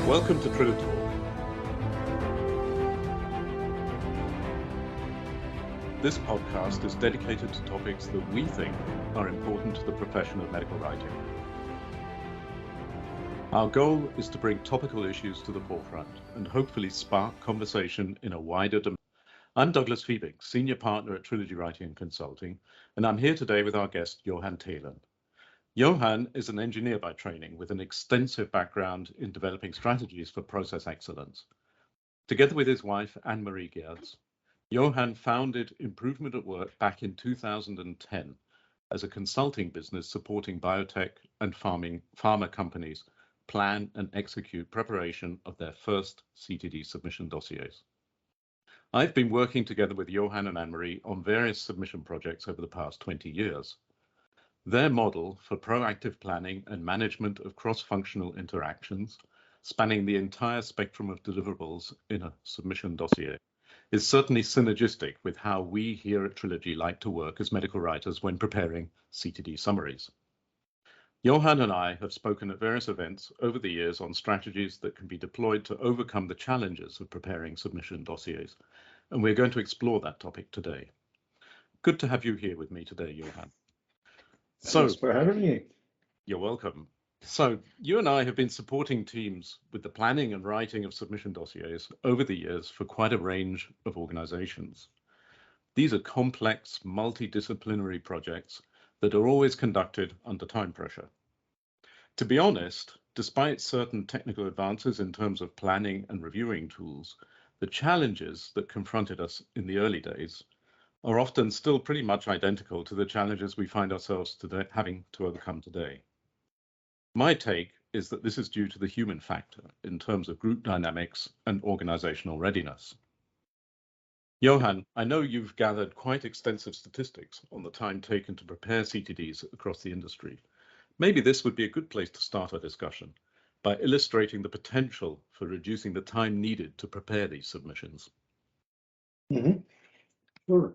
Welcome to TriloTalk. This podcast is dedicated to topics that we think are important to the profession of medical writing. Our goal is to bring topical issues to the forefront and hopefully spark conversation in a wider domain. I'm Douglas Fiebig, Senior Partner at Trilogy Writing Consulting, and I'm here today with our guest, Johan Telen. Johan is an engineer by training with an extensive background in developing strategies for process excellence. Together with his wife, Anne-Marie Geertz, Johan founded Improvement at Work back in 2010 as a consulting business supporting biotech and pharma companies plan and execute preparation of their first CTD submission dossiers. I've been working together with Johan and Anne-Marie on various submission projects over the past 20 years. Their model for proactive planning and management of cross-functional interactions, spanning the entire spectrum of deliverables in a submission dossier, is certainly synergistic with how we here at Trilogy like to work as medical writers when preparing CTD summaries. Johan and I have spoken at various events over the years on strategies that can be deployed to overcome the challenges of preparing submission dossiers, and we're going to explore that topic today. Good to have you here with me today, Johan. Thanks for having me. You're welcome. So you and I have been supporting teams with the planning and writing of submission dossiers over the years for quite a range of organizations. These are complex, multidisciplinary projects that are always conducted under time pressure. To be honest, despite certain technical advances in terms of planning and reviewing tools, the challenges that confronted us in the early days are often still pretty much identical to the challenges we find ourselves today, having to overcome today. My take is that this is due to the human factor in terms of group dynamics and organizational readiness. Johan, I know you've gathered quite extensive statistics on the time taken to prepare CTDs across the industry. Maybe this would be a good place to start our discussion by illustrating the potential for reducing the time needed to prepare these submissions. Mm-hmm. Sure.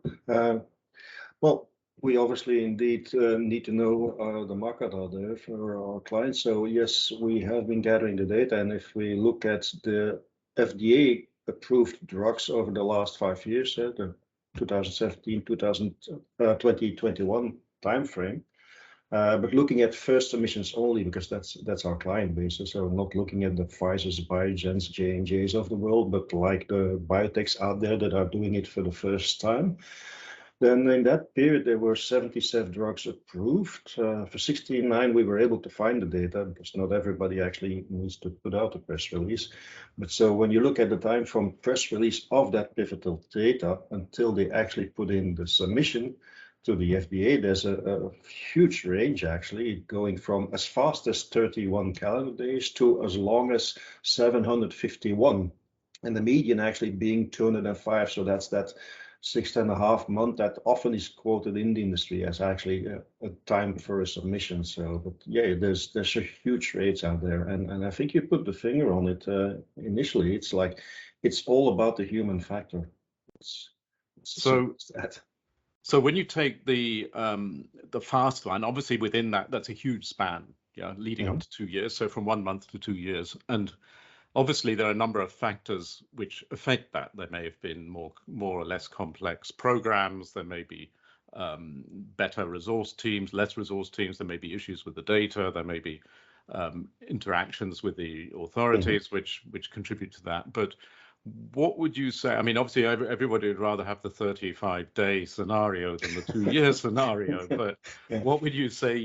Well, we obviously indeed need to know the market out there for our clients. So yes, we have been gathering the data, and if we look at the FDA approved drugs over the last 5 years, the 2017, 2021 timeframe, but looking at first submissions only, because that's our client base. So not looking at the Pfizer's, Biogen's, J&J's of the world, but like the biotechs out there that are doing it for the first time. Then in that period, there were 77 drugs approved. For 69, we were able to find the data because not everybody actually needs to put out a press release. But so when you look at the time from press release of that pivotal data until they actually put in the submission to the FDA, there's a huge range actually, going from as fast as 31 calendar days to as long as 751, and the median actually being 205. So that's that 6.5 months that often is quoted in the industry as actually a time for a submission. So, but yeah, there's a huge rates out there, and I think you put the finger on it initially. It's like it's all about the human factor. So when you take the fast line, obviously within that's a huge span, leading up to 2 years. So from 1 month to 2 years, and obviously there are a number of factors which affect that. There may have been more or less complex programs. There may be better resource teams, less resource teams. There may be issues with the data. There may be interactions with the authorities which contribute to that. But what would you say? I mean, obviously, everybody would rather have the 35-day scenario than the 2-year scenario. But what would you say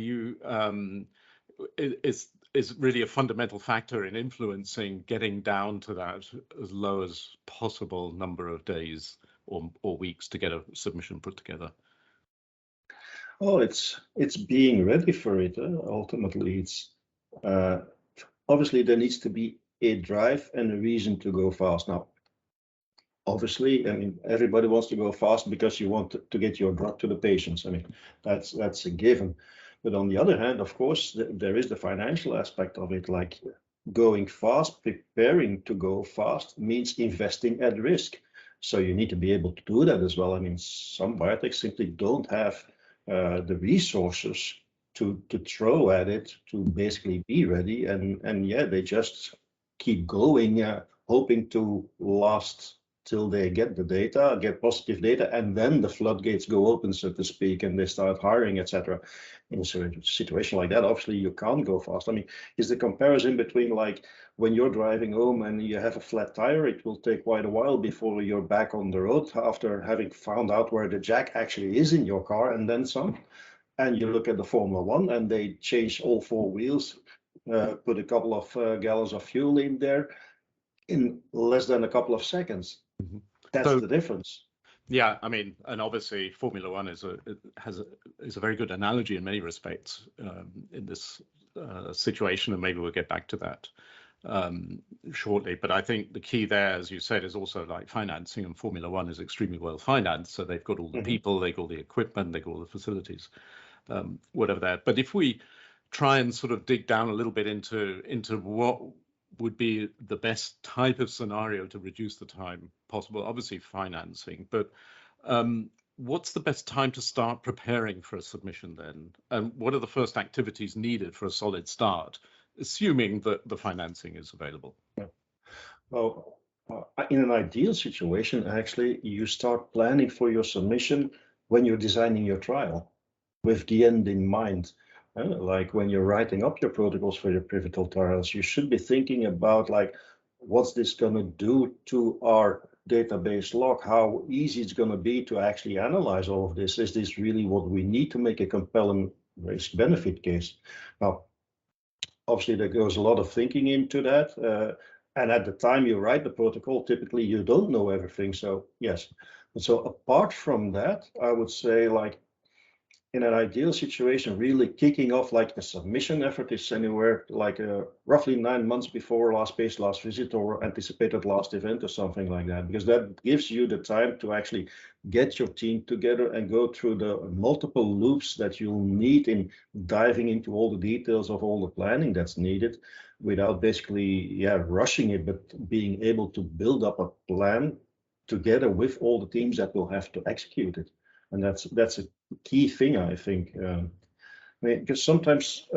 is really a fundamental factor in influencing getting down to that as low as possible number of days or weeks to get a submission put together? Oh, it's being ready for it. Ultimately, it's obviously there needs to be a drive and a reason to go fast. Now, obviously, I mean, everybody wants to go fast because you want to get your drug to the patients. I mean, that's a given. But on the other hand, of course, there is the financial aspect of it. Like going fast, preparing to go fast means investing at risk. So you need to be able to do that as well. I mean, some biotechs simply don't have the resources to throw at it to basically be ready, and yeah, they just keep going, hoping to last till they get the data, get positive data, and then the floodgates go open, so to speak, and they start hiring, etc. In a situation like that, obviously you can't go fast. I mean, is the comparison between like when you're driving home and you have a flat tire, it will take quite a while before you're back on the road after having found out where the jack actually is in your car, and then some. And you look at the Formula One, and they change all four wheels, put a couple of gallons of fuel in there in less than a couple of seconds. Mhm. That's So, the difference. yeah, I mean, and obviously Formula One is a very good analogy in many respects in this situation, and maybe we'll get back to that shortly. But I think the key there, as you said, is also like financing, and Formula One is extremely well financed, so they've got all the people, they've got all the equipment, they've got all the facilities, whatever that. But if we try and sort of dig down a little bit into what would be the best type of scenario to reduce the time possible, obviously financing, but what's the best time to start preparing for a submission then? And what are the first activities needed for a solid start, assuming that the financing is available? Yeah. Well, in an ideal situation, actually, you start planning for your submission when you're designing your trial with the end in mind. Like when you're writing up your protocols for your pivotal trials, you should be thinking about like, what's this going to do to our database log? How easy it's going to be to actually analyze all of this? Is this really what we need to make a compelling risk-benefit case? Now, obviously, there goes a lot of thinking into that. And at the time you write the protocol, typically you don't know everything. So yes. And so apart from that, I would say like in an ideal situation, really kicking off like the submission effort is anywhere like roughly 9 months before last page, last visit, or anticipated last event or something like that, because that gives you the time to actually get your team together and go through the multiple loops that you'll need in diving into all the details of all the planning that's needed without basically rushing it, but being able to build up a plan together with all the teams that will have to execute it. And that's a key thing, I think. I mean, because sometimes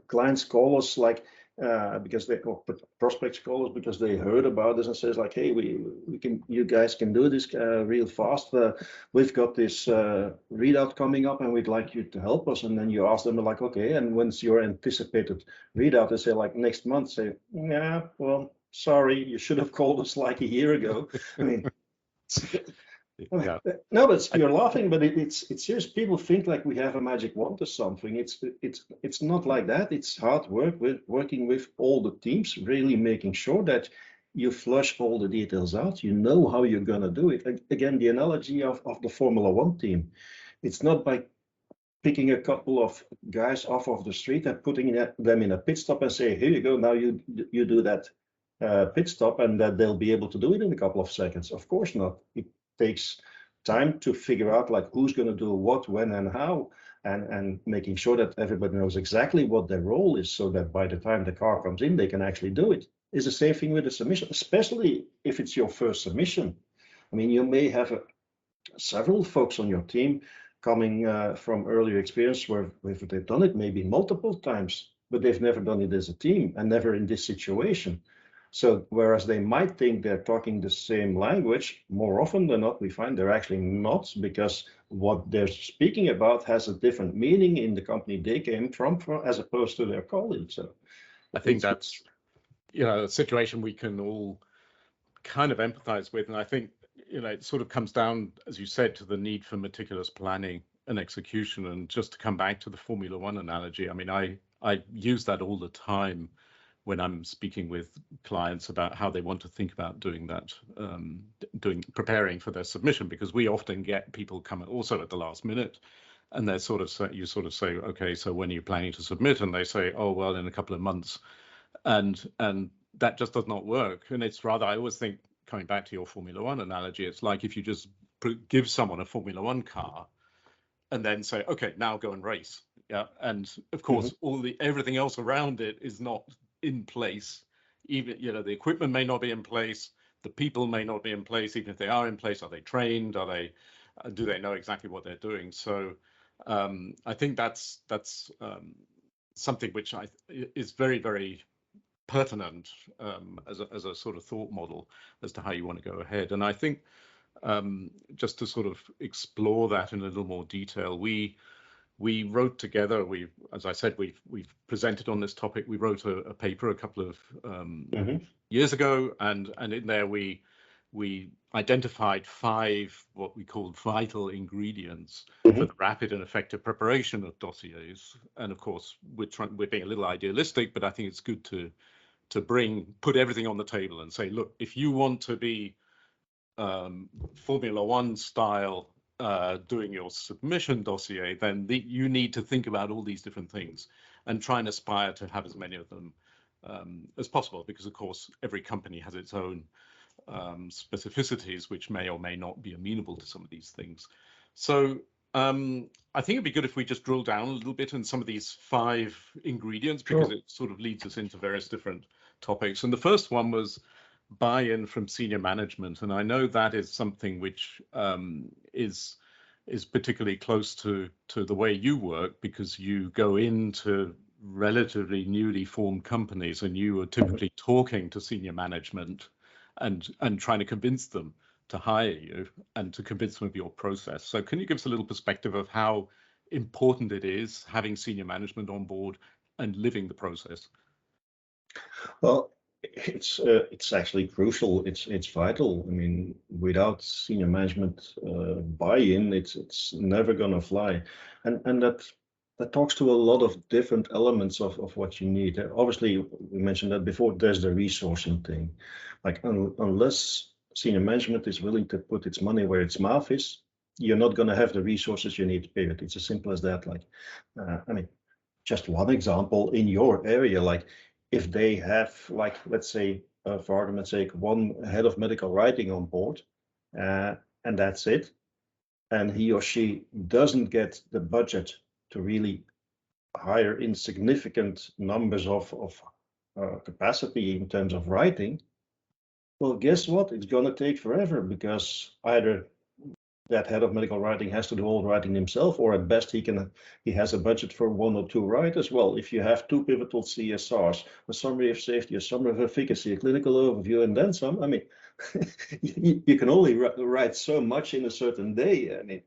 clients call us like because they or prospects call us because they heard about this and says like, hey, we can, you guys can do this real fast. We've got this readout coming up, and we'd like you to help us. And then you ask them like, okay, and when's your anticipated readout? They say like next month. Say, yeah, well, sorry, you should have called us like a year ago. I mean. Yeah. No, but you're laughing, but it's serious. People think like we have a magic wand or something. It's not like that. It's hard work with working with all the teams, really making sure that you flush all the details out. You know how you're gonna do it. Again, the analogy of the Formula One team. It's not by picking a couple of guys off of the street and putting them in a pit stop and say, here you go, now you do that pit stop, and that they'll be able to do it in a couple of seconds. Of course not. It takes time to figure out like who's going to do what, when, and how, and making sure that everybody knows exactly what their role is, so that by the time the car comes in, they can actually do it. It's the same thing with a submission, especially if it's your first submission. I mean, you may have several folks on your team coming from earlier experience where they've done it maybe multiple times, but they've never done it as a team and never in this situation. So whereas they might think they're talking the same language, more often than not, we find they're actually not, because what they're speaking about has a different meaning in the company they came from as opposed to their colleagues. So I think that's, a situation we can all kind of empathize with. And I think, it sort of comes down, as you said, to the need for meticulous planning and execution. And just to come back to the Formula One analogy, I mean, I use that all the time when I'm speaking with clients about how they want to think about doing that, preparing for their submission, because we often get people come also at the last minute, and they're you sort of say, okay, so when are you planning to submit? And they say, oh, well, in a couple of months. And that just does not work. And it's rather, I always think, coming back to your Formula One analogy, it's like if you just give someone a Formula One car and then say, okay, now go and race. Yeah. And of course, everything else around it is not in place. Even, the equipment may not be in place. the people may not be in place. Even if they are in place, are they trained? Do they know exactly what they're doing? So I think that's something which is very, very pertinent as a sort of thought model as to how you want to go ahead. And I think just to sort of explore that in a little more detail, we wrote together. As I said, we've presented on this topic. We wrote a paper a couple of years ago, and in there we identified 5 what we called vital ingredients for the rapid and effective preparation of dossiers. And of course, we're being a little idealistic, but I think it's good to put everything on the table and say, look, if you want to be Formula One style doing your submission dossier, then you need to think about all these different things and try and aspire to have as many of them as possible, because of course every company has its own specificities which may or may not be amenable to some of these things. So I think it'd be good if we just drill down a little bit in some of these 5 ingredients, because it sort of leads us into various different topics. And the first one was buy-in from senior management, and I know that is something which is particularly close to the way you work, because you go into relatively newly formed companies and you are typically talking to senior management and trying to convince them to hire you and to convince them of your process. So can you give us a little perspective of how important it is having senior management on board and living the process? Well, it's actually crucial. It's vital. I mean, without senior management buy-in, it's never gonna fly. And that talks to a lot of different elements of what you need. Obviously, we mentioned that before. There's the resourcing thing. Like unless senior management is willing to put its money where its mouth is, you're not gonna have the resources you need. Period. It's as simple as that. Like, I mean, just one example in your area, like, if they have, like, let's say, for argument's sake, one head of medical writing on board, and that's it, and he or she doesn't get the budget to really hire in significant numbers of capacity in terms of writing, well, guess what? It's going to take forever, because either that head of medical writing has to do all the writing himself, or at best he has a budget for 1 or 2 writers. Well, if you have 2 pivotal CSRs, a summary of safety, a summary of efficacy, a clinical overview, and then some, I mean, you can only write so much in a certain day. I mean,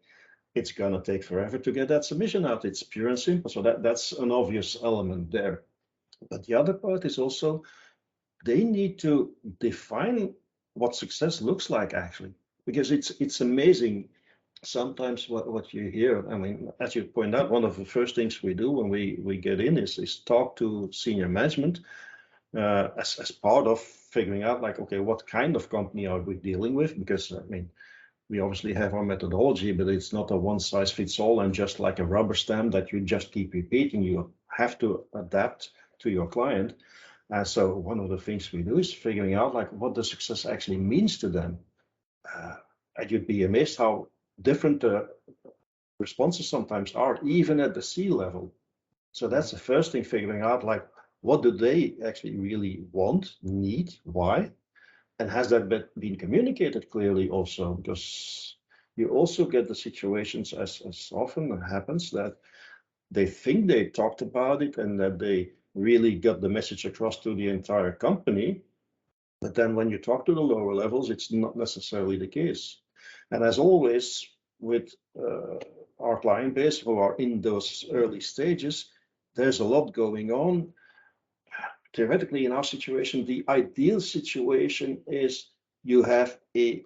it's going to take forever to get that submission out. It's pure and simple. So that's an obvious element there. But the other part is also, they need to define what success looks like, actually. Because it's amazing sometimes what you hear. I mean, as you point out, one of the first things we do when we get in is talk to senior management as part of figuring out, like, okay, what kind of company are we dealing with? Because, I mean, we obviously have our methodology, but it's not a one size fits all and just like a rubber stamp that you just keep repeating. You have to adapt to your client. So one of the things we do is figuring out, like, what the success actually means to them. And you'd be amazed how different responses sometimes are, even at the C level. So that's the first thing, figuring out, like, what do they actually really want, need, why? And has that been communicated clearly also? Because you also get the situations, as often happens, that they think they talked about it and that they really got the message across to the entire company. But then when you talk to the lower levels, it's not necessarily the case. And as always, with our client base who are in those early stages, there's a lot going on. Theoretically, in our situation, the ideal situation is you have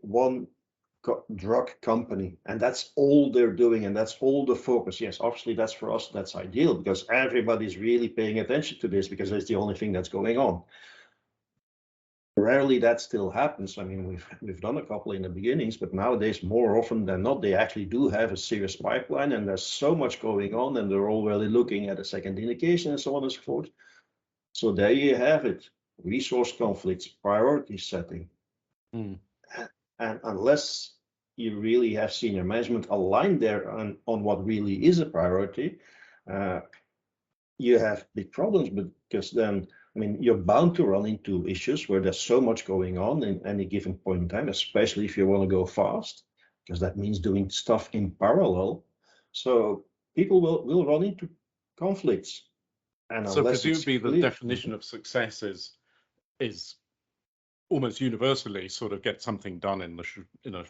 one drug company, and that's all they're doing, and that's all the focus. Yes, obviously, that's for us, that's ideal, because everybody's really paying attention to this, because it's the only thing that's going on. Rarely that still happens. I mean, we've done a couple in the beginnings, but nowadays, more often than not, they actually do have a serious pipeline, and there's so much going on, and they're already looking at a second indication and so on and so forth. So there you have it: resource conflicts, priority setting. And unless you really have senior management aligned there on what really is a priority, you have big problems, because then I mean, you're bound to run into issues where there's so much going on in any given point in time, especially if you want to go fast, because that means doing stuff in parallel. So people will run into conflicts. And So unless it's presumably the clear. definition of success is almost universally sort of get something done in a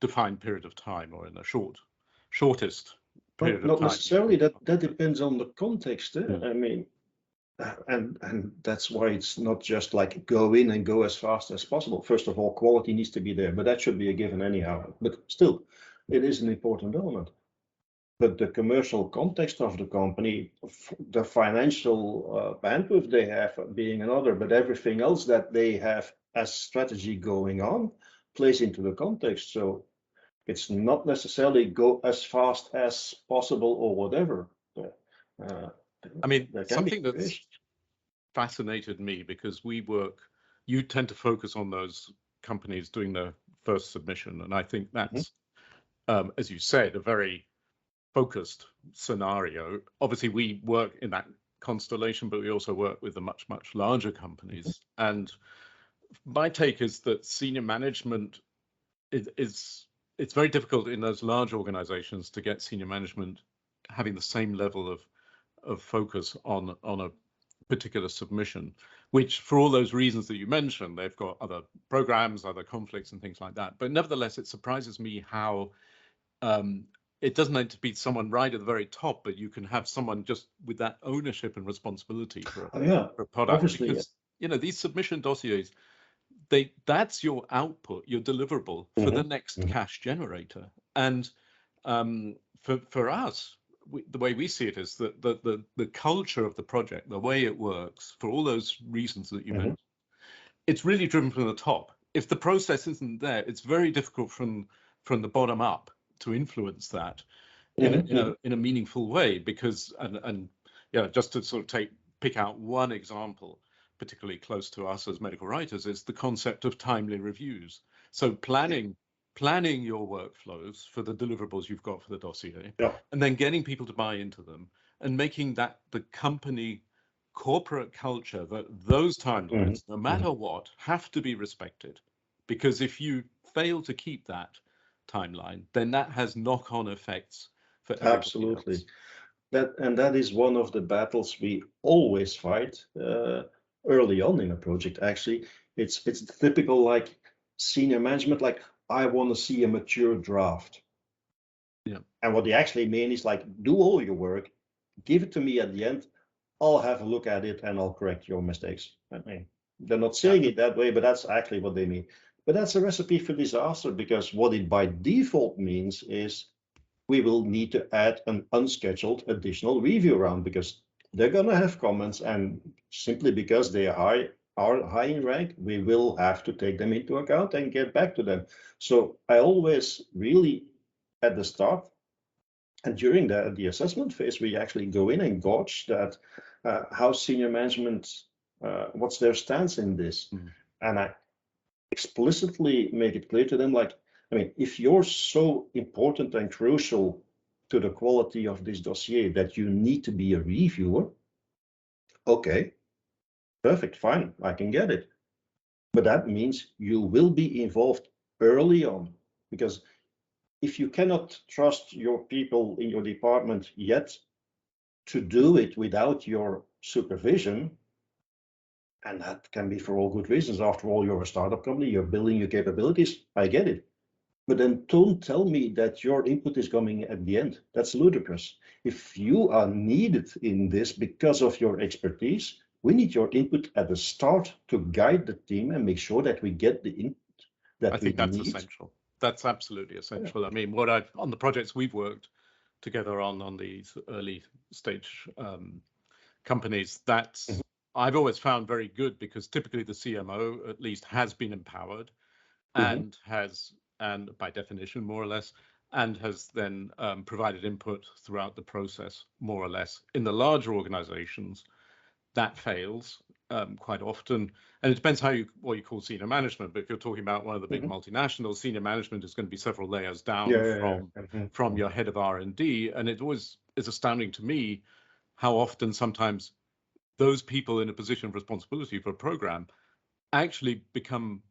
defined period of time, or in a shortest period Not of time. necessarily. That depends on the context. Yeah. I mean, and that's why it's not just like go in and go as fast as possible. First of all, quality needs to be there, but that should be a given anyhow. But still, it is an important element. But the commercial context of the company, the financial bandwidth they have being another, but everything else that they have as strategy going on plays into the context. So it's not necessarily go as fast as possible or whatever. I mean, there can something be that's fascinated me, because you tend to focus on those companies doing their first submission. And I think that's, as you said, a very focused scenario. Obviously, we work in that constellation, but we also work with the much, much larger companies. And my take is that senior management it's very difficult in those large organizations to get senior management having the same level of focus on a particular submission, which for all those reasons that you mentioned, they've got other programs, other conflicts and things like that. But nevertheless, it surprises me how it doesn't need to be someone right at the very top, but you can have someone just with that ownership and responsibility for a product. Obviously, because these submission dossiers, that's your output, your deliverable for the next cash generator. And for us, the way we see it is that the culture of the project, the way it works, for all those reasons that you mentioned, it's really driven from the top. If the process isn't there, it's very difficult from the bottom up to influence that in a meaningful way. Because and just to sort of pick out one example, particularly close to us as medical writers, is the concept of timely reviews. So planning your workflows for the deliverables you've got for the dossier, and then getting people to buy into them, and making that the company corporate culture, that those timelines, no matter what, have to be respected. Because if you fail to keep that timeline, then that has knock-on effects for everybody absolutely else. That is one of the battles we always fight early on in a project. Actually, it's typical, like senior management, like I want to see a mature draft. And what they actually mean is like, do all your work, give it to me at the end, I'll have a look at it and I'll correct your mistakes. I mean, they're not saying it that way, but that's actually what they mean. But that's a recipe for disaster, because what it by default means is we will need to add an unscheduled additional review round, because they're going to have comments, and simply because they are high in rank, we will have to take them into account and get back to them. So I always really, at the start and during the assessment phase, we actually go in and gauge that how senior management, what's their stance in this. And I explicitly make it clear to them, like, I mean, if you're so important and crucial to the quality of this dossier that you need to be a reviewer, okay, perfect, fine, I can get it. But that means you will be involved early on, because if you cannot trust your people in your department yet to do it without your supervision, and that can be for all good reasons. After all, you're a startup company, you're building your capabilities, I get it. But then don't tell me that your input is coming at the end. That's ludicrous. If you are needed in this because of your expertise, we need your input at the start to guide the team and make sure that we get the input that we need. I think that's essential. That's absolutely essential. I mean, on the projects we've worked together on these early stage companies, that's I've always found very good, because typically the CMO at least has been empowered and by definition, more or less, and has then provided input throughout the process, more or less. In the larger organizations, that fails quite often. And it depends what you call senior management. But if you're talking about one of the big multinationals, senior management is going to be several layers down from your head of R&D. And it always is astounding to me how often sometimes those people in a position of responsibility for a program actually become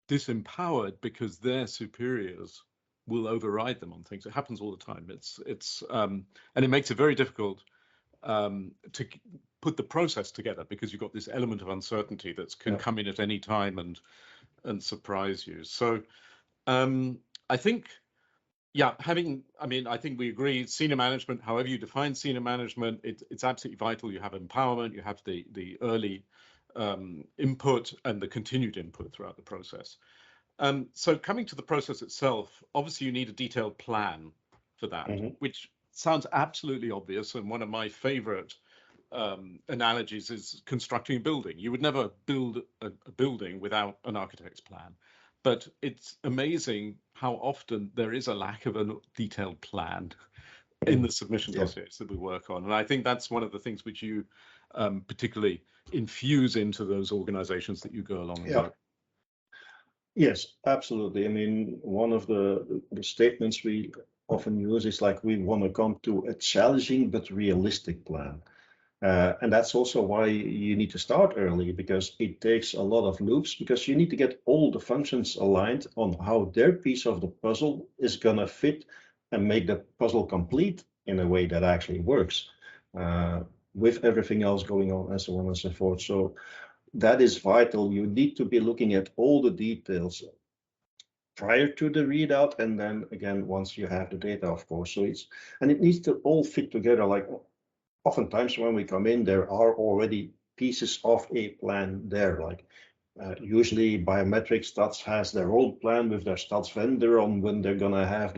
disempowered because their superiors will override them on things. It happens all the time. And it makes it very difficult to put the process together, because you've got this element of uncertainty that can come in at any time and surprise you. So I think, I think we agree, senior management, however you define senior management, it's absolutely vital. You have empowerment, you have the early input and the continued input throughout the process. So coming to the process itself, obviously you need a detailed plan for that, which sounds absolutely obvious. And one of my favorite analogies is constructing a building. You would never build a building without an architect's plan. But it's amazing how often there is a lack of a detailed plan in the submission dossiers that we work on. And I think that's one of the things which you particularly infuse into those organizations that you go along and work. Yes, absolutely. I mean, one of the statements we often use is like, we want to come to a challenging but realistic plan. And that's also why you need to start early, because it takes a lot of loops, because you need to get all the functions aligned on how their piece of the puzzle is going to fit and make the puzzle complete in a way that actually works with everything else going on and so on and so forth. So that is vital. You need to be looking at all the details prior to the readout, and then again once you have the data, of course. So it needs to all fit together. Like oftentimes when we come in, there are already pieces of a plan there. Like usually biometric stats has their own plan with their stats vendor on when they're gonna have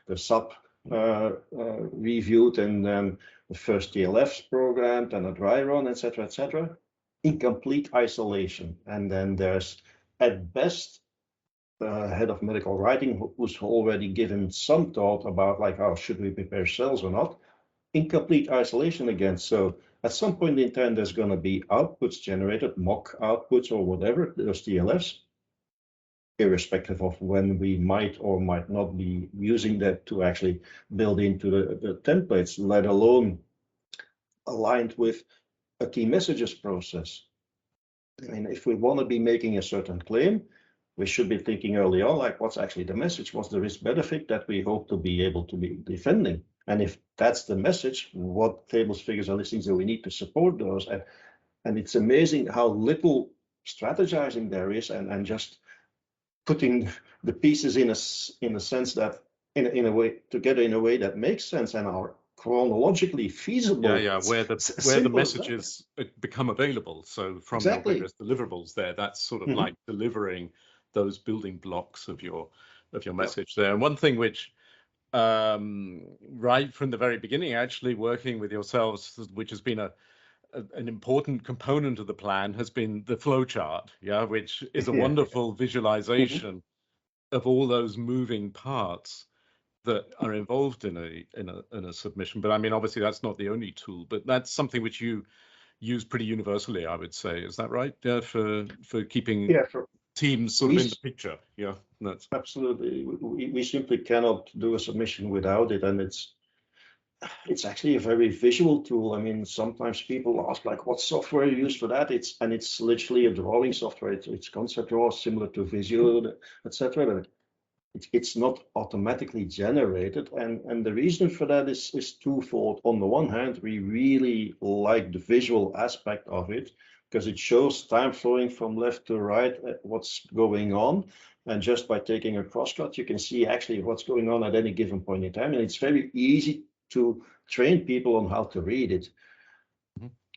the sub reviewed, and then the first TLFs programmed and a dry run, etc., etc., in complete isolation. And then there's at best head of medical writing who's already given some thought about like, how should we prepare cells or not, in complete isolation again. So at some point in time, there's going to be outputs generated, mock outputs or whatever, those TLFs, irrespective of when we might or might not be using that to actually build into the templates, let alone aligned with a key messages process. I mean, if we want to be making a certain claim, we should be thinking early on, like, what's actually the message? What's the risk benefit that we hope to be able to be defending? And if that's the message, what tables, figures, and listings do we need to support those? And it's amazing how little strategizing there is, and just putting the pieces in a sense that in a way together in a way that makes sense and are chronologically feasible. Where the messages become available. So from your various deliverables there, that's sort of like delivering those building blocks of your message there. And one thing which right from the very beginning, actually working with yourselves, which has been an important component of the plan, has been the flow chart, which is a wonderful visualization of all those moving parts that are involved in a submission. But I mean, obviously that's not the only tool, but that's something which you use pretty universally, I would say. Is that right? Yeah, for keeping teams sort of in the picture. Yeah, that's absolutely. We simply cannot do a submission without it, and it's actually a very visual tool. I mean, sometimes people ask like, what software you use for that? It's literally a drawing software. It's concept draw, similar to Visio, etc. It's not automatically generated, and the reason for that is twofold. On the one hand, we really like the visual aspect of it, because it shows time flowing from left to right, what's going on, and just by taking a crosscut, you can see actually what's going on at any given point in time, and it's very easy to train people on how to read it.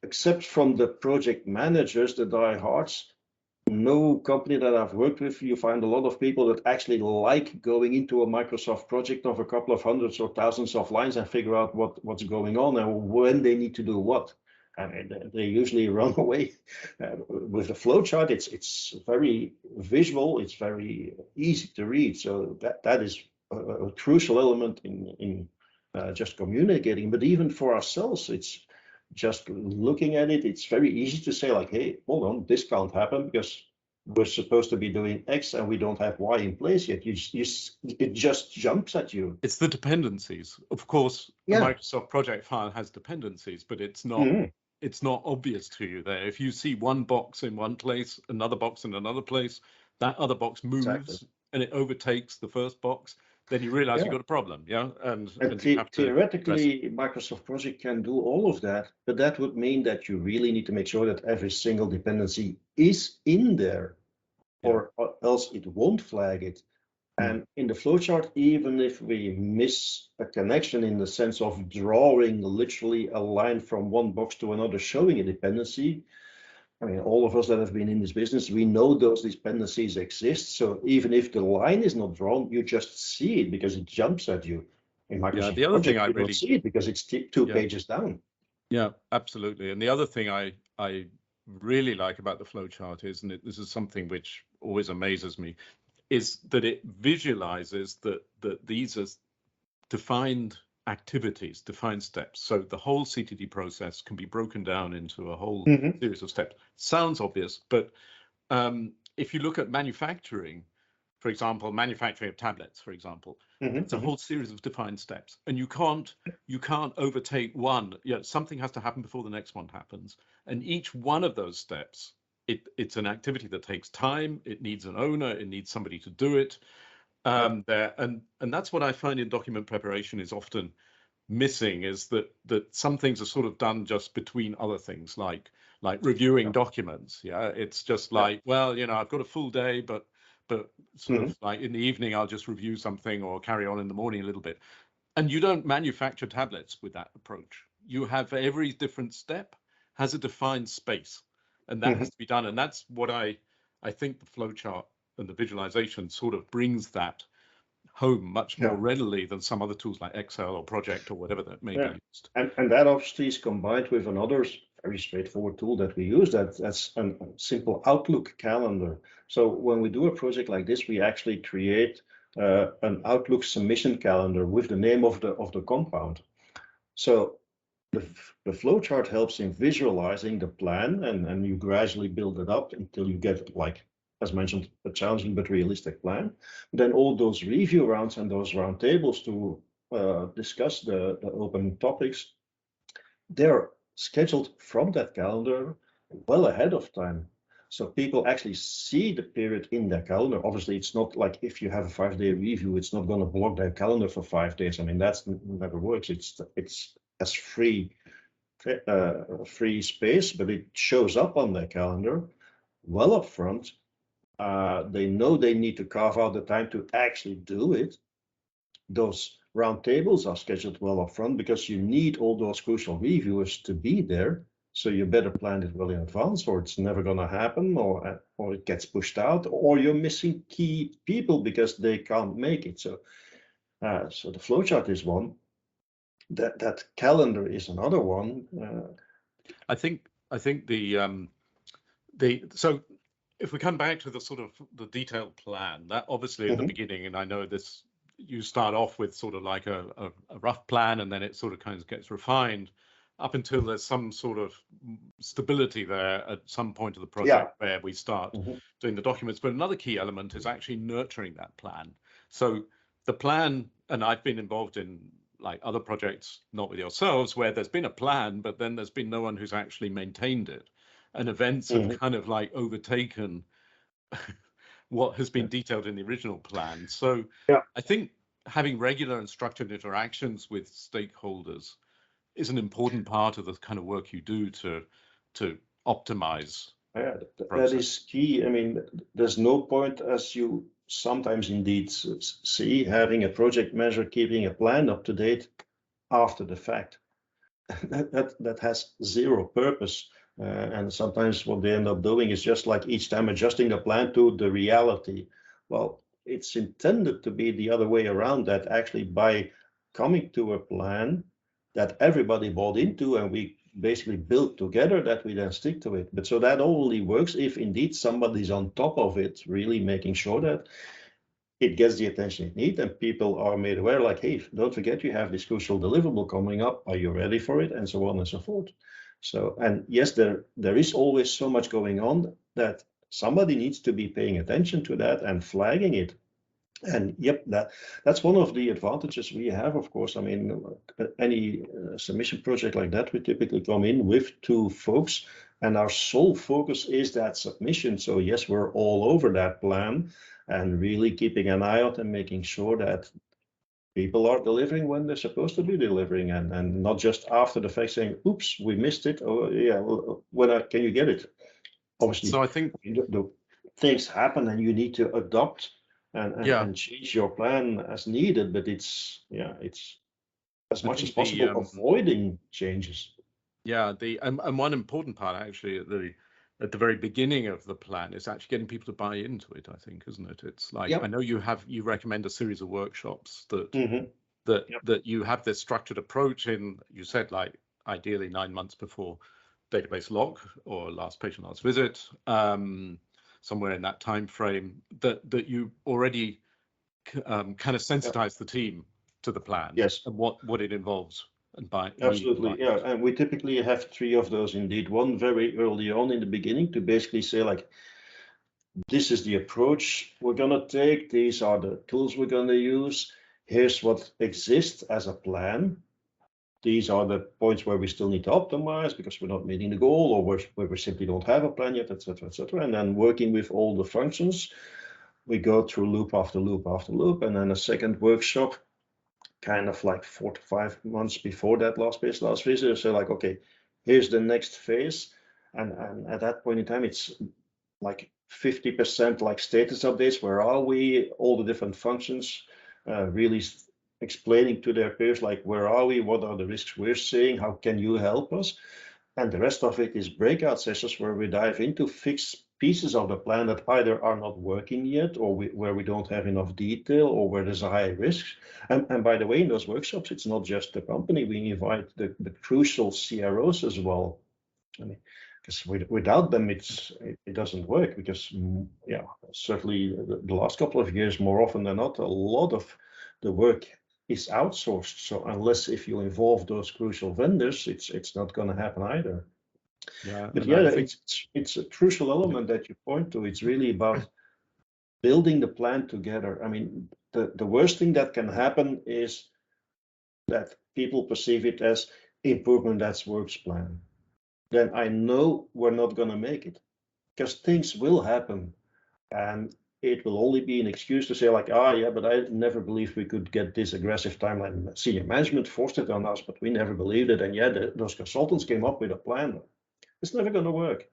Except from the project managers, the diehards, no company that I've worked with, you find a lot of people that actually like going into a Microsoft project of a couple of hundreds or thousands of lines and figure out what's going on and when they need to do what. I mean, they usually run away. With the flowchart, it's very visual, it's very easy to read. So that is a crucial element in just communicating. But even for ourselves, it's just looking at it, it's very easy to say like, hey, hold on, this can't happen because we're supposed to be doing X and we don't have Y in place yet. It just jumps at you. It's the dependencies. Of course, the Microsoft project file has dependencies, but it's not it's not obvious to you there. If you see one box in one place, another box in another place, that other box moves Exactly. and it overtakes the first box, then you realize Yeah. you've got a problem, yeah? And And you have to address it. theoretically, Microsoft Project can do all of that, but that would mean that you really need to make sure that every single dependency is in there, or else it won't flag it. And in the flowchart, even if we miss a connection in the sense of drawing literally a line from one box to another showing a dependency, I mean, all of us that have been in this business, we know those dependencies exist. So even if the line is not drawn, you just see it because it jumps at you. In Microsoft The other thing Project, I you don't really see it because it's two pages down. Yeah, absolutely. And the other thing I really like about the flowchart is, and this is something which always amazes me, is that it visualizes that these are defined activities, defined steps. So the whole CTD process can be broken down into a whole series of steps. Sounds obvious, but if you look at manufacturing, for example, manufacturing of tablets, for example, it's a whole series of defined steps, and you can't overtake one. Something has to happen before the next one happens, and each one of those steps, it's an activity that takes time. It needs an owner. It needs somebody to do it. There, and that's what I find in document preparation is often missing, is that some things are sort of done just between other things, like reviewing documents. It's just like, well, I've got a full day, but sort of like in the evening I'll just review something or carry on in the morning a little bit. And you don't manufacture tablets with that approach. You have every different step has a defined space, and that has to be done. And that's what I think the flowchart and the visualization sort of brings that home much more readily than some other tools like Excel or Project or whatever that may be used. And that obviously is combined with another very straightforward tool that we use, that's a simple Outlook calendar. So when we do a project like this, we actually create an Outlook submission calendar with the name of the compound. So the flowchart helps in visualizing the plan, and you gradually build it up until you get, like, as mentioned, a challenging but realistic plan. Then all those review rounds and those round tables to discuss the open topics, they're scheduled from that calendar well ahead of time. So people actually see the period in their calendar. Obviously, it's not like if you have a 5-day review, it's not going to block their calendar for 5 days. I mean, that's never works. It's as free space, but it shows up on their calendar well up front. They know they need to carve out the time to actually do it. Those round tables are scheduled well up front because you need all those crucial reviewers to be there. So you better plan it well in advance, or it's never going to happen, or it gets pushed out, or you're missing key people because they can't make it. So the flowchart is one. That calendar is another one. I think so if we come back to the sort of the detailed plan, that obviously at the beginning, and I know this, you start off with sort of like a rough plan, and then it sort of kind of gets refined up until there's some sort of stability there at some point of the project where we start doing the documents. But another key element is actually nurturing that plan. So the plan, and I've been involved in like other projects, not with yourselves, where there's been a plan, but then there's been no one who's actually maintained it. And events have kind of like overtaken what has been detailed in the original plan. So I think having regular and structured interactions with stakeholders is an important part of the kind of work you do to optimize. That is key. I mean, there's no point, as you sometimes indeed see, having a project manager keeping a plan up to date after the fact. that has zero purpose. And sometimes what they end up doing is just like each time adjusting the plan to the reality. Well, it's intended to be the other way around, that actually by coming to a plan that everybody bought into and we basically built together, that we then stick to it. But so that only works if indeed somebody's on top of it, really making sure that it gets the attention it needs and people are made aware, like, hey, don't forget you have this crucial deliverable coming up. Are you ready for it? And so on and so forth. So, and yes, there is always so much going on that somebody needs to be paying attention to that and flagging it. And yep, that's one of the advantages we have, of course. I mean, any submission project like that, we typically come in with 2 folks, and our sole focus is that submission. So yes, we're all over that plan and really keeping an eye out and making sure that people are delivering when they're supposed to be delivering, and not just after the fact saying, oops, we missed it. Oh yeah, well, can you get it? Obviously, So I think, the things happen and you need to adopt yeah, and change your plan as needed, but it's as I much as think possible avoiding changes. yeah, and one important part actually at the very beginning of the plan is actually getting people to buy into it, I think, isn't it? It's like, Yep. I know you recommend a series of workshops that Yep. that you have this structured approach in. You said like ideally 9 months before database lock or last patient last visit, somewhere in that time frame, that you already kind of sensitize the team to the plan. Yes. And what it involves and Absolutely, yeah. And we typically have 3 of those indeed. One very early on in the beginning to basically say like, this is the approach we're gonna take. These are the tools we're gonna use. Here's what exists as a plan. These are the points where we still need to optimize because we're not meeting the goal, or where we simply don't have a plan yet, etc., etc. And then working with all the functions, we go through loop after loop after loop, and then a second workshop, kind of like 4 to 5 months before that last visit. So like, okay, here's the next phase, and at that point in time, it's like 50% like status updates. Where are we? All the different functions, really explaining to their peers, like, where are we? What are the risks we're seeing? How can you help us? And the rest of it is breakout sessions where we dive into fixed pieces of the plan that either are not working yet, or where we don't have enough detail, or where there's a high risk. And by the way, in those workshops, it's not just the company. We invite the crucial CROs as well. I mean, because without them, it doesn't work. Because yeah, certainly the last couple of years, more often than not, a lot of the work is outsourced. So unless if you involve those crucial vendors, it's not going to happen either. Yeah, But and yeah, I think it's a crucial element that you point to. It's really about building the plan together. I mean, the worst thing that can happen is that people perceive it as improvement that's works plan. Then I know we're not going to make it, because things will happen, and it will only be an excuse to say like, yeah, but I never believed we could get this aggressive timeline. Senior management forced it on us, but we never believed it. And yeah, those consultants came up with a plan. It's never going to work.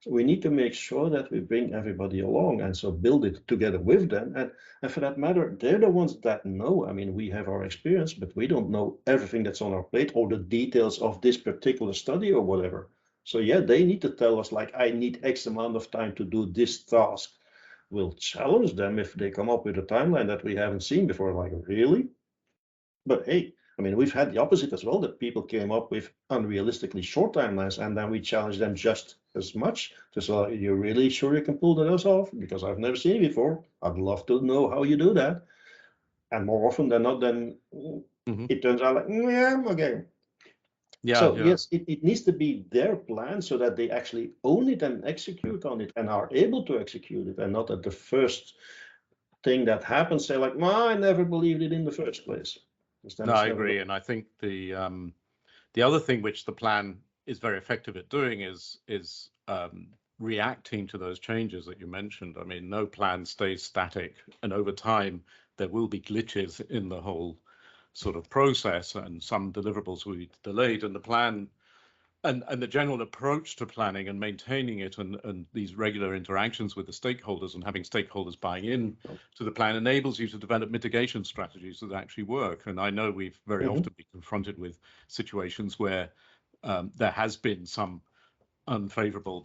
So we need to make sure that we bring everybody along, and so build it together with them. And for that matter, they're the ones that know. I mean, we have our experience, but we don't know everything that's on our plate or the details of this particular study or whatever. So yeah, they need to tell us like, I need X amount of time to do this task. We'll challenge them if they come up with a timeline that we haven't seen before. Like, really? But hey, I mean, we've had the opposite as well, that people came up with unrealistically short timelines, and then we challenge them just as much to say, are you really sure you can pull those off? Because I've never seen it before. I'd love to know how you do that. And more often than not, then it turns out like, yeah, okay. yeah, So yeah. yes, it needs to be their plan so that they actually own it and execute on it and are able to execute it, and not at the first thing that happens, say like, well, I never believed it in the first place. No, I agree, and I think the other thing which the plan is very effective at doing is reacting to those changes that you mentioned. I mean, no plan stays static, and over time there will be glitches in the whole sort of process, and some deliverables will be delayed. And the plan and the general approach to planning and maintaining it, and these regular interactions with the stakeholders and having stakeholders buying in to the plan enables you to develop mitigation strategies that actually work. And I know we've very often been confronted with situations where there has been some unfavorable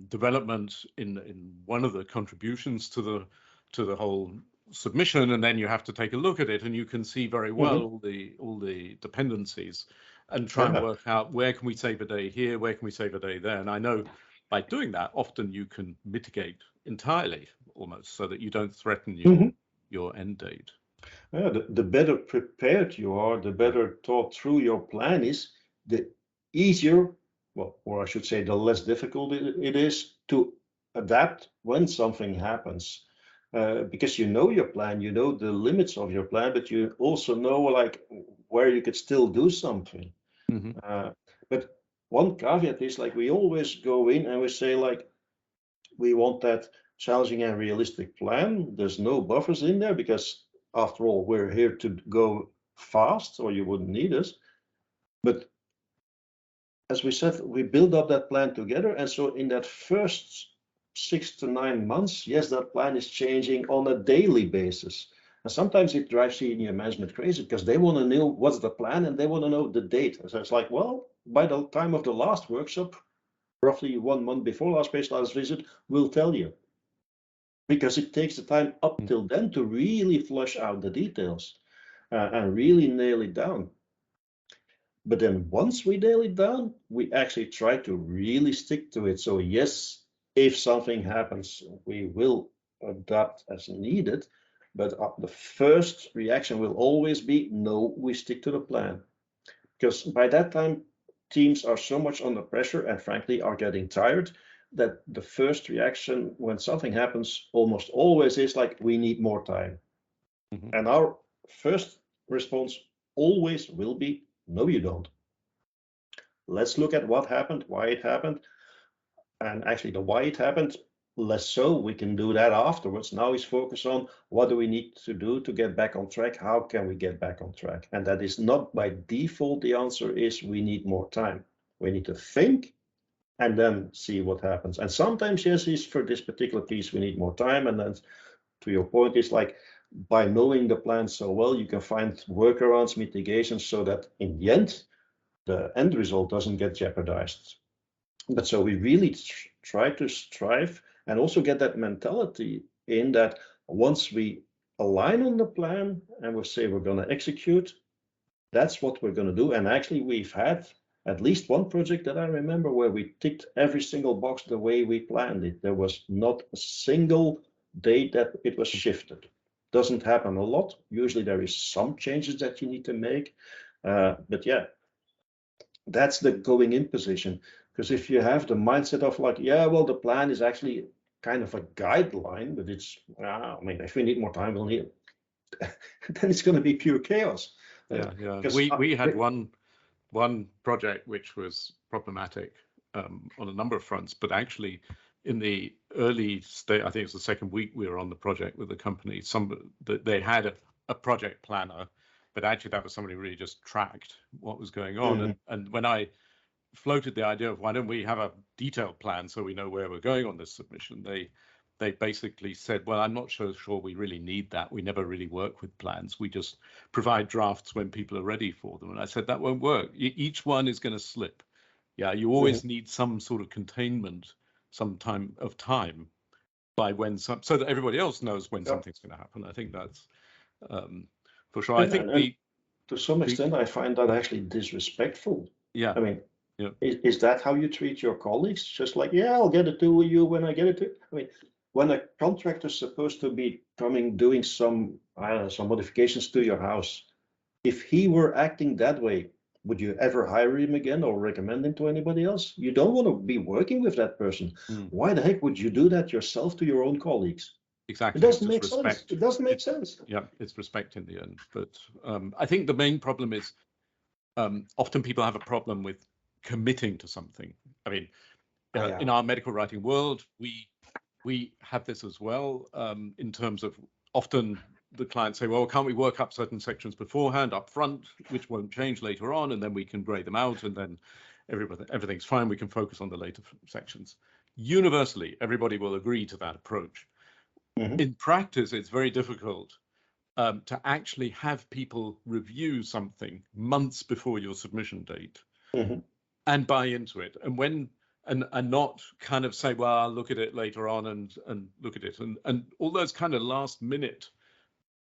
development in one of the contributions to the whole submission, and then you have to take a look at it, and you can see very well all the dependencies, and try and work out where can we save a day here, where can we save a day there. And I know by doing that, often you can mitigate entirely, almost, so that you don't threaten your end date. Yeah, the better prepared you are, the better thought through your plan is, the easier, well, or I should say, the less difficult it is to adapt when something happens. because you know your plan, you know the limits of your plan, but you also know like where you could still do something. But one caveat is like we always go in and we say like we want that challenging and realistic plan. There's no buffers in there because after all, we're here to go fast or you wouldn't need us. But as we said, we build up that plan together. And so in that first 6 to 9 months, yes, that plan is changing on a daily basis. And sometimes it drives senior management crazy because they want to know what's the plan and they want to know the date. So it's like, well, by the time of the last workshop, roughly 1 month before last specialized visit, we'll tell you. Because it takes the time up till then to really flush out the details and really nail it down. But then once we nail it down, we actually try to really stick to it. So yes, if something happens, we will adapt as needed. But the first reaction will always be, no, we stick to the plan. Because by that time, teams are so much under pressure and frankly are getting tired that the first reaction when something happens almost always is like, we need more time. And our first response always will be, no, you don't. Let's look at what happened, why it happened, and actually the why it happened, less so, we can do that afterwards. Now is focus on what do we need to do to get back on track, how can we get back on track? And that is not by default, the answer is we need more time. We need to think and then see what happens. And sometimes, yes, is for this particular piece, we need more time. And then to your point, is like by knowing the plan so well, you can find workarounds, mitigations, so that in the end result doesn't get jeopardized. But so we really try to strive and also get that mentality in that once we align on the plan and we say we're going to execute, that's what we're going to do. And actually, we've had at least one project that I remember where we ticked every single box the way we planned it. There was not a single day that it was shifted. Doesn't happen a lot. Usually there is some changes that you need to make. But yeah, that's the going in position. Because if you have the mindset of like, yeah, well, the plan is actually kind of a guideline, but it's, I mean, if we need more time, we'll need it. Then it's going to be pure chaos. Yeah. We had one project which was problematic on a number of fronts, but actually in the early state, I think it's the second week we were on the project with the company, they had a project planner, but actually that was somebody who really just tracked what was going on. And when I floated the idea of why don't we have a detailed plan so we know where we're going on this submission, they basically said, well, I'm not sure we really need that. We never really work with plans. We just provide drafts when people are ready for them. And I said, that won't work. Each one is going to slip. Yeah, you always need some sort of containment, some time by when so that everybody else knows when something's going to happen. I think that's for sure. I think to some extent, I find that actually disrespectful. Yeah. I mean, is that how you treat your colleagues? Just like, yeah, I'll get it to you when I get it to. I mean, when a contractor is supposed to be doing some modifications to your house, if he were acting that way, would you ever hire him again or recommend him to anybody else? You don't want to be working with that person. Why the heck would you do that yourself to your own colleagues? Exactly. It doesn't make sense. It doesn't make sense. Yeah, it's respect in the end. But I think the main problem is often people have a problem with committing to something. I mean, in our medical writing world, we have this as well in terms of often the clients say, well, can't we work up certain sections beforehand up front, which won't change later on, and then we can grade them out, and then everything's fine. We can focus on the later sections. Universally, everybody will agree to that approach. In practice, it's very difficult to actually have people review something months before your submission date and buy into it. And not kind of say, well, I'll look at it later on and look at it. And all those kind of last minute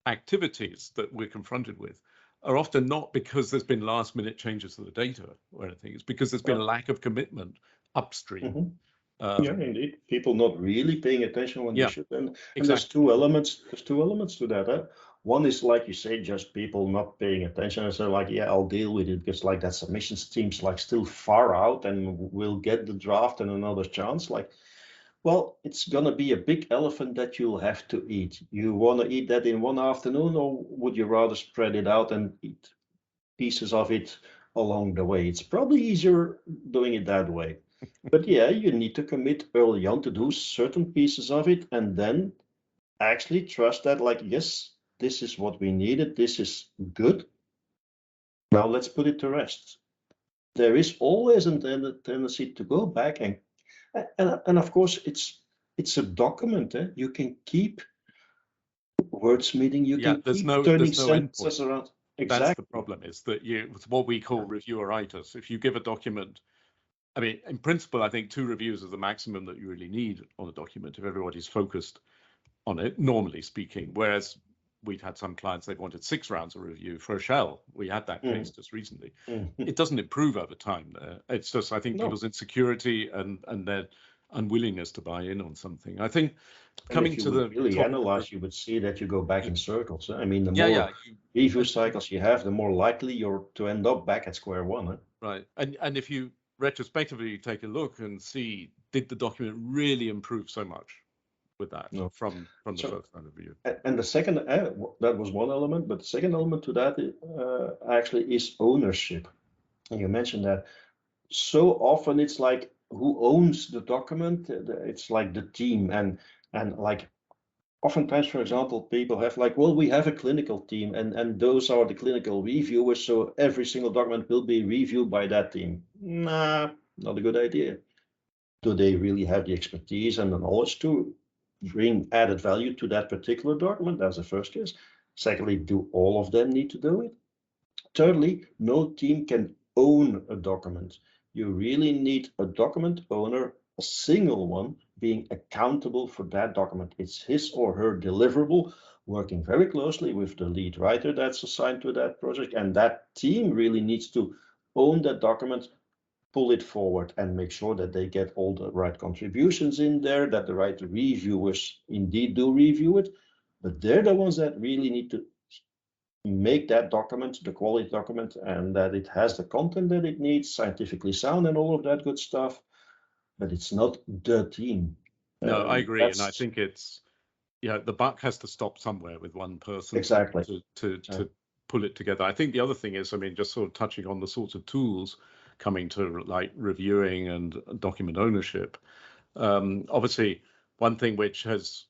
activities that we're confronted with are often not because there's been last minute changes to the data or anything. It's because there's been a lack of commitment upstream. Yeah, indeed. People not really paying attention when they should. And exactly. There's two elements to that. One is, like you say, just people not paying attention and say like, yeah, I'll deal with it because like that submissions team's like still far out and we'll get the draft and another chance. Like, Well, it's going to be a big elephant that you'll have to eat. You want to eat that in one afternoon, or would you rather spread it out and eat pieces of it along the way? It's probably easier doing it that way. But yeah, you need to commit early on to do certain pieces of it and then actually trust that, like, yes, this is what we needed, this is good. Now let's put it to rest. There is always a tendency to go back and of course it's a document. You can keep wordsmithing, you Yeah, can there's keep no turning end point. sentences around. That's the Exactly. problem, is that it's what we call revieweritis. If you give a document, I mean, in principle, I think 2 reviews is the maximum that you really need on a document if everybody's focused on it, normally speaking. Whereas we've had some clients, they've wanted 6 rounds of review for a shell. We had that case just recently. It doesn't improve over time there. It's just, I think, No. people's insecurity and their unwillingness to buy in on something. I think And coming if you to would the really topic analyze, you would see that you go back in circles. I mean, the yeah, more review and, cycles you have, the more likely you're to end up back at square one. Huh? right. And if you retrospectively take a look and see, did the document really improve so much with that No. from the So, first round of review? and the second, that was one element, but the second element to that actually is ownership. And you mentioned that. So often it's like, who owns the document? It's like the team, and like oftentimes, for example, people have like, well, we have a clinical team, and those are the clinical reviewers, so every single document will be reviewed by that team. Nah, not a good idea. Do they really have the expertise and the knowledge to bring added value to that particular document? That's the first case. Secondly, do all of them need to do it? Thirdly, no team can own a document. You really need a document owner, a single one, being accountable for that document. It's his or her deliverable, working very closely with the lead writer that's assigned to that project. And that team really needs to own that document, pull it forward, and make sure that they get all the right contributions in there, that the right reviewers indeed do review it. But they're the ones that really need to make that document the quality document, and that it has the content that it needs, scientifically sound and all of that good stuff. But it's not the team. No, I agree, and I That's think it's the buck has to stop somewhere with one person exactly. to pull it together. I think the other thing is, I mean, just sort of touching on the sorts of tools coming to like reviewing and document ownership. Obviously, one thing which has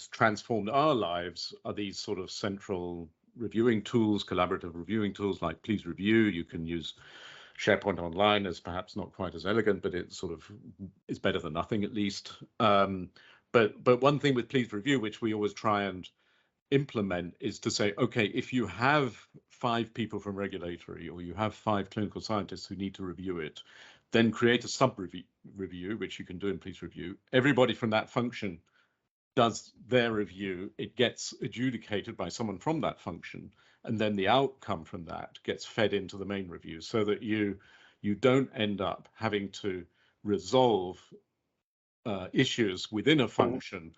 transformed our lives are these sort of central reviewing tools, collaborative reviewing tools like Please Review. You can use SharePoint Online as perhaps not quite as elegant, but it sort of is better than nothing, at least. But one thing with Please Review, which we always try and implement, is to say, okay, if you have 5 people from regulatory, or you have 5 clinical scientists who need to review it, then create a sub-review, which you can do in Please Review. Everybody from that function does their review. It gets adjudicated by someone from that function, and then the outcome from that gets fed into the main review, so that you don't end up having to resolve issues within a function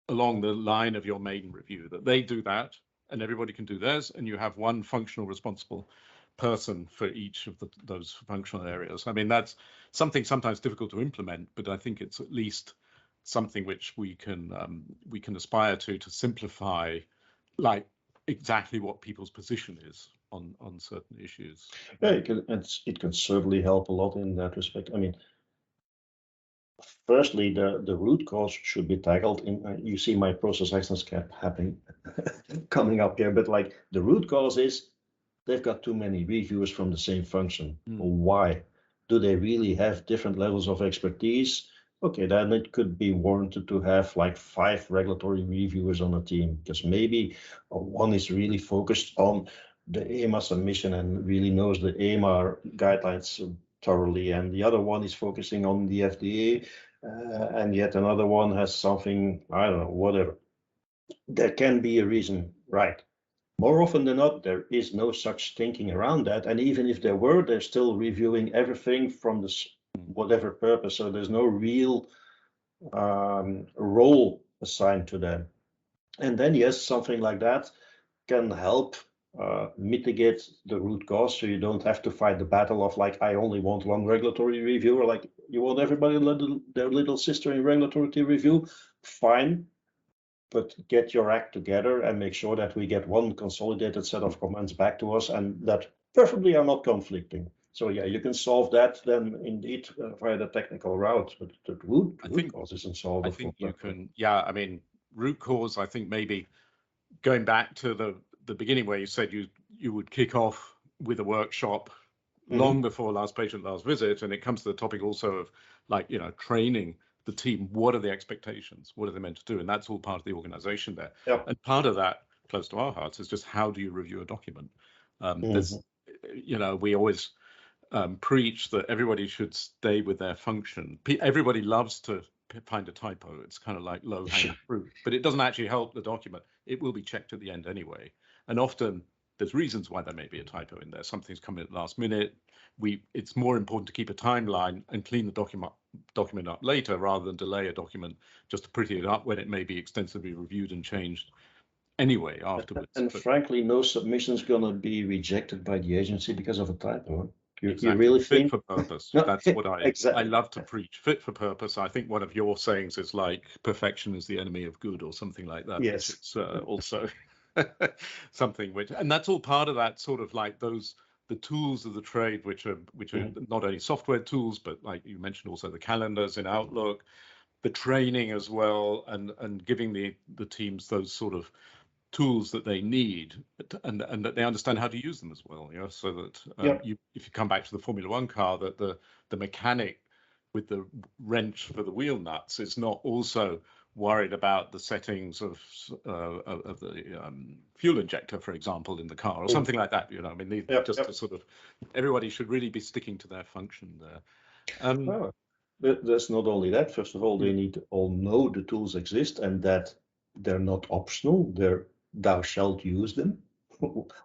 along the line of your main review, that they do that and everybody can do theirs, and you have one functional responsible person for each of those functional areas. I mean, that's something sometimes difficult to implement, but I think it's at least something which we can aspire to simplify, like exactly what people's position is on certain issues. Yeah, it can certainly help a lot in that respect. I mean, firstly, the root cause should be tackled. You see my process excellence cap happening coming up here, but like the root cause is they've got too many reviewers from the same function. Why? Do they really have different levels of expertise? Okay, then it could be warranted to have like 5 regulatory reviewers on a team, because maybe one is really focused on the EMA submission and really knows the EMA guidelines thoroughly, and the other one is focusing on the FDA, and yet another one has something, I don't know, whatever. There can be a reason, right? More often than not, there is no such thinking around that. And even if there were, they're still reviewing everything from this whatever purpose. So there's no real role assigned to them. And then, yes, something like that can help mitigate the root cause, so you don't have to fight the battle of like, I only want one regulatory reviewer, like you want everybody their little sister in regulatory review, fine, but get your act together and make sure that we get one consolidated set of comments back to us, and that preferably are not conflicting. So yeah, you can solve that then indeed via the technical route, but the root cause isn't solved. I think you can, yeah, I mean, root cause, I think maybe going back to the beginning where you said you would kick off with a workshop long before last patient, last visit, and it comes to the topic also of like, you know, training the team. What are the expectations? What are they meant to do? And that's all part of the organization there. Yeah. And part of that, close to our hearts, is just how do you review a document? There's, you know, we always preach that everybody should stay with their function. Everybody loves to find a typo. It's kind of like low-hanging fruit, but it doesn't actually help the document. It will be checked at the end anyway. And often there's reasons why there may be a typo in there. Something's coming at the last minute. It's more important to keep a timeline and clean the document up later rather than delay a document just to pretty it up when it may be extensively reviewed and changed anyway afterwards. And frankly, no submission is going to be rejected by the agency because of a typo. Exactly. You really fit think for purpose? No, that's what exactly. I love to preach. Fit for purpose. I think one of your sayings is like perfection is the enemy of good, or something like that. Yes, it's also something which, and that's all part of that sort of like the tools of the trade, which are not only software tools, but like you mentioned, also the calendars in Outlook, the training as well, and giving the teams those sort of tools that they need, and that they understand how to use them as well, you know, so that if you come back to the Formula One car, that the mechanic with the wrench for the wheel nuts is not also worried about the settings of the fuel injector, for example, in the car, or something like that. You know, I mean, to sort of, everybody should really be sticking to their function there. There's not only that. First of all, they need to all know the tools exist and that they're not optional. Thou shalt use them.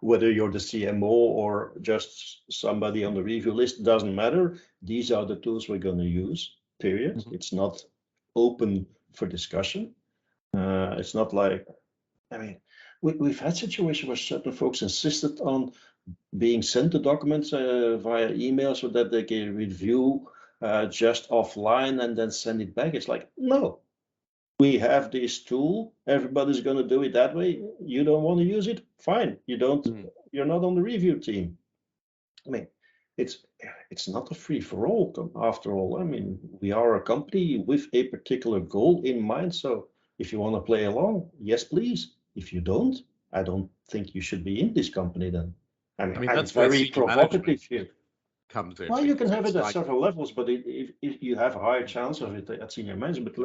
Whether you're the CMO or just somebody on the review list, doesn't matter. These are the tools we're going to use, period. It's not open for discussion. It's not like, I mean, we've had situations where certain folks insisted on being sent the documents via email so that they can review just offline and then send it back. It's like, no. We have this tool. Everybody's going to do it that way. You don't want to use it? Fine. You don't. You're not on the review team. I mean, it's not a free for all. After all, I mean, we are a company with a particular goal in mind. So if you want to play along, yes, please. If you don't, I don't think you should be in this company then. I mean that's very provocative here. Comes in. Well, you can have it at several levels, but if you have a higher chance of it at senior management,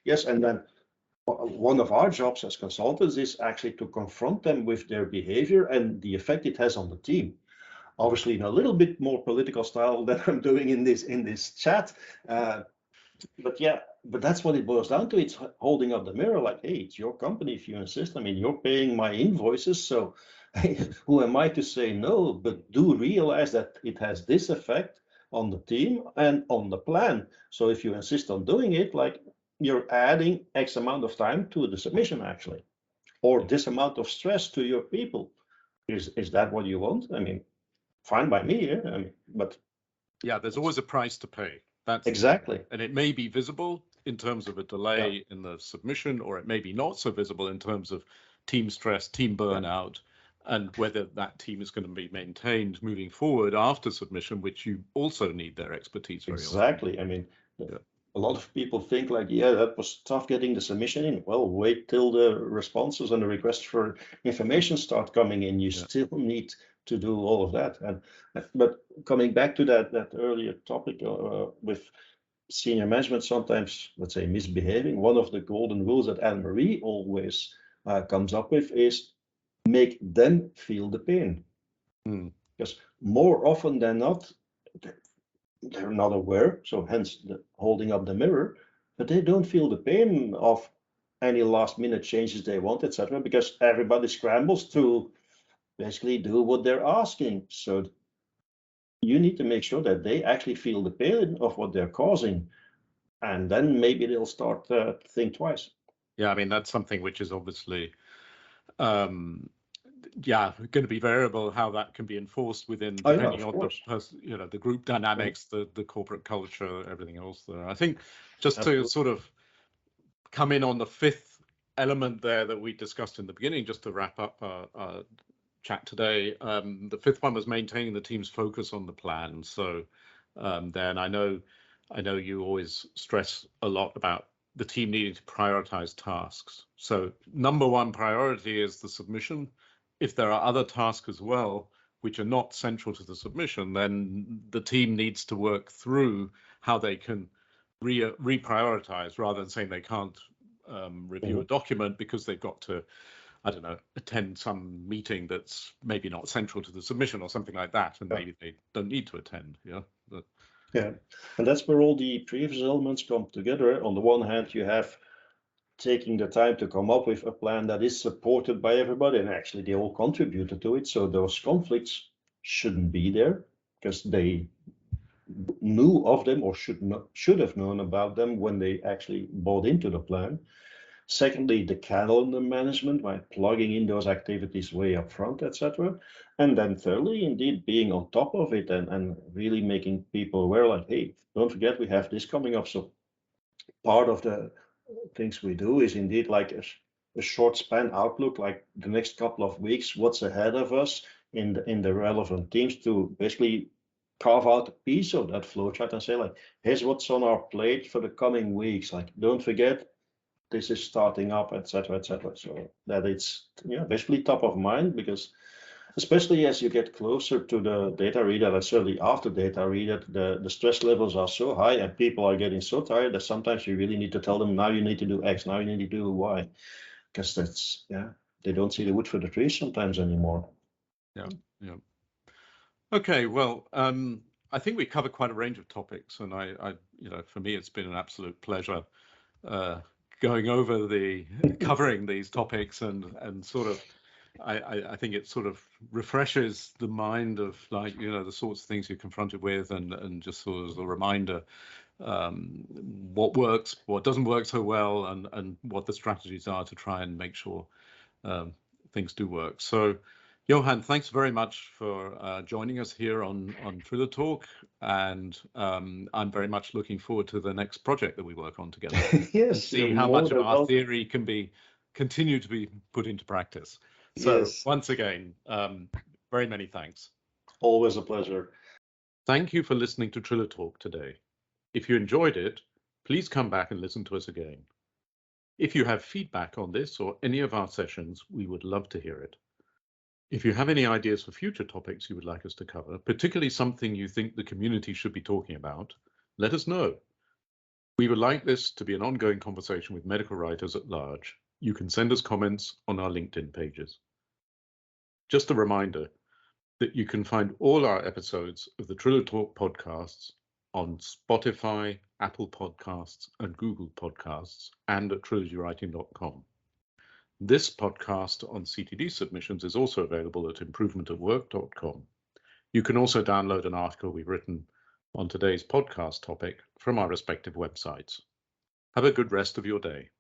yes, and then one of our jobs as consultants is actually to confront them with their behavior and the effect it has on the team. Obviously, in a little bit more political style than I'm doing in this chat, but that's what it boils down to. It's holding up the mirror, like, hey, it's your company if you insist. I mean, you're paying my invoices, so who am I to say no? But do realize that it has this effect on the team and on the plan. So if you insist on doing it, like, you're adding X amount of time to the submission, actually, or this amount of stress to your people. Is that what you want? I mean, fine by me, yeah? I mean, but yeah, there's always a price to pay. That's exactly. And it may be visible in terms of a delay in the submission, or it may be not so visible in terms of team stress, team burnout, and whether that team is going to be maintained moving forward after submission, which you also need their expertise very exactly. often. I mean, a lot of people think like, yeah, that was tough getting the submission in. Well, wait till the responses and the requests for information start coming in. You still need to do all of that. But coming back to that earlier topic with senior management sometimes, let's say, misbehaving, one of the golden rules that Anne-Marie always comes up with is make them feel the pain. Because more often than not, they're not aware, so hence the holding up the mirror, but they don't feel the pain of any last minute changes they want, etc., because everybody scrambles to basically do what they're asking. So you need to make sure that they actually feel the pain of what they're causing, and then maybe they'll start to think twice. Yeah, I mean, that's something which is obviously yeah, going to be variable how that can be enforced within, depending on the group dynamics, the corporate culture, everything else there. I think just to sort of come in on the fifth element there that we discussed in the beginning, just to wrap up our chat today, the fifth one was maintaining the team's focus on the plan. So then I know you always stress a lot about the team needing to prioritize tasks. So number one priority is the submission. If there are other tasks as well, which are not central to the submission, then the team needs to work through how they can reprioritize rather than saying they can't review a document because they've got to, I don't know, attend some meeting that's maybe not central to the submission or something like that, and maybe they don't need to attend. Yeah, and that's where all the previous elements come together. On the one hand, you have taking the time to come up with a plan that is supported by everybody, and actually they all contributed to it. So those conflicts shouldn't be there because they knew of them or should have known about them when they actually bought into the plan. Secondly, the calendar management by plugging in those activities way up front, etc. And then thirdly, indeed, being on top of it and really making people aware, like, hey, don't forget we have this coming up. So part of the things we do is indeed like a short span outlook, like the next couple of weeks, what's ahead of us in the relevant teams to basically carve out a piece of that flowchart and say, like, here's what's on our plate for the coming weeks. Like, don't forget, this is starting up, etc., etc. So that it's basically top of mind, because especially as you get closer to the data readout, and certainly after data readout, the stress levels are so high and people are getting so tired that sometimes you really need to tell them, now you need to do X, now you need to do Y, because that's, they don't see the wood for the trees sometimes anymore. Yeah. Okay, well, I think we covered quite a range of topics, and I for me, it's been an absolute pleasure going over covering these topics, and sort of, I think it sort of refreshes the mind of, like, the sorts of things you're confronted with, and just sort of as a reminder what works, what doesn't work so well, and what the strategies are to try and make sure things do work. So Johan, thanks very much for joining us here on TriloTalk, and I'm very much looking forward to the next project that we work on together. Yes, see how much of our theory can continue to be put into practice. So yes. Once again, very many thanks. Always a pleasure. Thank you for listening to TriloTalk today. If you enjoyed it, please come back and listen to us again. If you have feedback on this or any of our sessions, we would love to hear it. If you have any ideas for future topics you would like us to cover, particularly something you think the community should be talking about, let us know. We would like this to be an ongoing conversation with medical writers at large. You can send us comments on our LinkedIn pages. Just a reminder that you can find all our episodes of the TriloTalk podcasts on Spotify, Apple Podcasts, and Google Podcasts, and at trilogywriting.com. This podcast on CTD submissions is also available at improvementatwork.com. You can also download an article we've written on today's podcast topic from our respective websites. Have a good rest of your day.